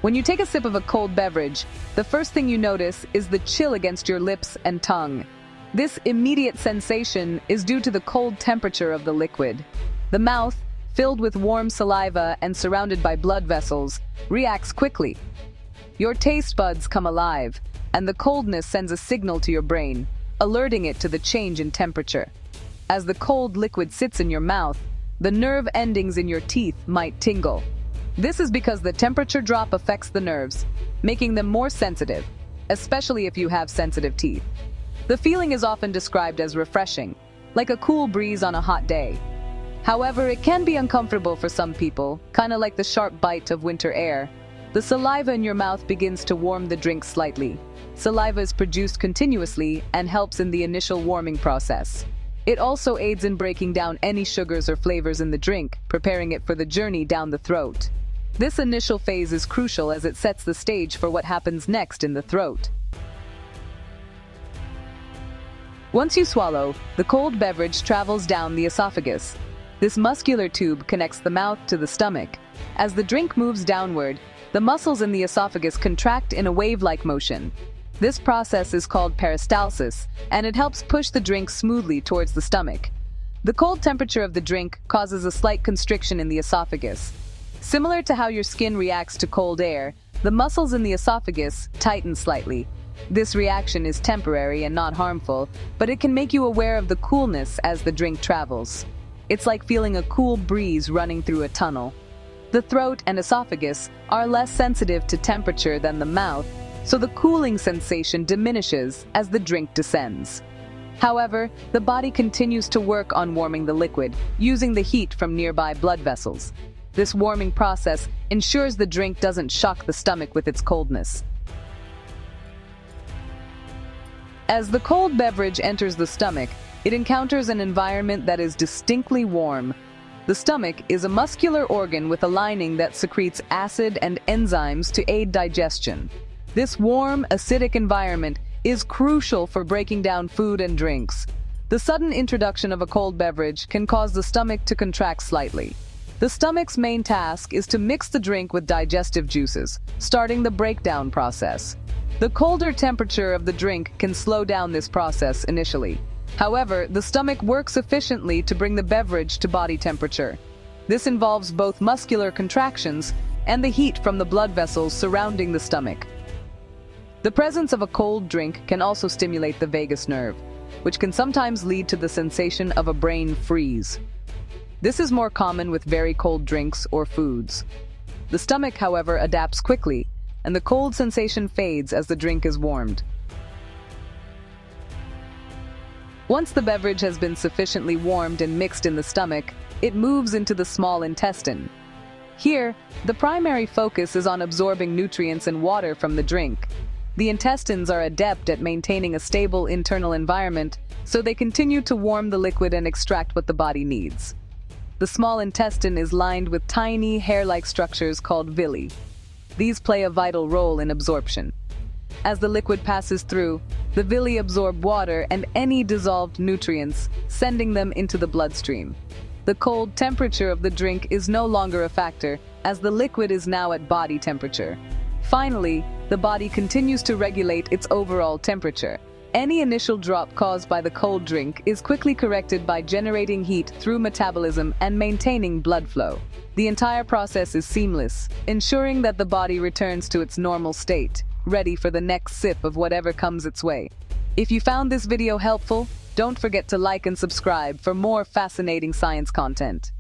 When you take a sip of a cold beverage, the first thing you notice is the chill against your lips and tongue. This immediate sensation is due to the cold temperature of the liquid. The mouth, filled with warm saliva and surrounded by blood vessels, reacts quickly. Your taste buds come alive, and the coldness sends a signal to your brain, alerting it to the change in temperature. As the cold liquid sits in your mouth, the nerve endings in your teeth might tingle. This is because the temperature drop affects the nerves, making them more sensitive, especially if you have sensitive teeth. The feeling is often described as refreshing, like a cool breeze on a hot day. However, it can be uncomfortable for some people, kind of like the sharp bite of winter air. The saliva in your mouth begins to warm the drink slightly. Saliva is produced continuously and helps in the initial warming process. It also aids in breaking down any sugars or flavors in the drink, preparing it for the journey down the throat. This initial phase is crucial as it sets the stage for what happens next in the throat. Once you swallow, the cold beverage travels down the esophagus. This muscular tube connects the mouth to the stomach. As the drink moves downward, the muscles in the esophagus contract in a wave-like motion. This process is called peristalsis, and it helps push the drink smoothly towards the stomach. The cold temperature of the drink causes a slight constriction in the esophagus. Similar to how your skin reacts to cold air, the muscles in the esophagus tighten slightly. This reaction is temporary and not harmful, but it can make you aware of the coolness as the drink travels. It's like feeling a cool breeze running through a tunnel. The throat and esophagus are less sensitive to temperature than the mouth, so the cooling sensation diminishes as the drink descends. However, the body continues to work on warming the liquid, using the heat from nearby blood vessels. This warming process ensures the drink doesn't shock the stomach with its coldness. As the cold beverage enters the stomach, it encounters an environment that is distinctly warm. The stomach is a muscular organ with a lining that secretes acid and enzymes to aid digestion. This warm, acidic environment is crucial for breaking down food and drinks. The sudden introduction of a cold beverage can cause the stomach to contract slightly. The stomach's main task is to mix the drink with digestive juices, starting the breakdown process. The colder temperature of the drink can slow down this process initially. However, the stomach works efficiently to bring the beverage to body temperature. This involves both muscular contractions and the heat from the blood vessels surrounding the stomach. The presence of a cold drink can also stimulate the vagus nerve, which can sometimes lead to the sensation of a brain freeze. This is more common with very cold drinks or foods. The stomach, however, adapts quickly, and the cold sensation fades as the drink is warmed. Once the beverage has been sufficiently warmed and mixed in the stomach, it moves into the small intestine. Here, the primary focus is on absorbing nutrients and water from the drink. The intestines are adept at maintaining a stable internal environment, so they continue to warm the liquid and extract what the body needs. The small intestine is lined with tiny, hair-like structures called villi. These play a vital role in absorption. As the liquid passes through, the villi absorb water and any dissolved nutrients, sending them into the bloodstream. The cold temperature of the drink is no longer a factor, as the liquid is now at body temperature. Finally, the body continues to regulate its overall temperature. Any initial drop caused by the cold drink is quickly corrected by generating heat through metabolism and maintaining blood flow. The entire process is seamless, ensuring that the body returns to its normal state, ready for the next sip of whatever comes its way. If you found this video helpful, don't forget to like and subscribe for more fascinating science content.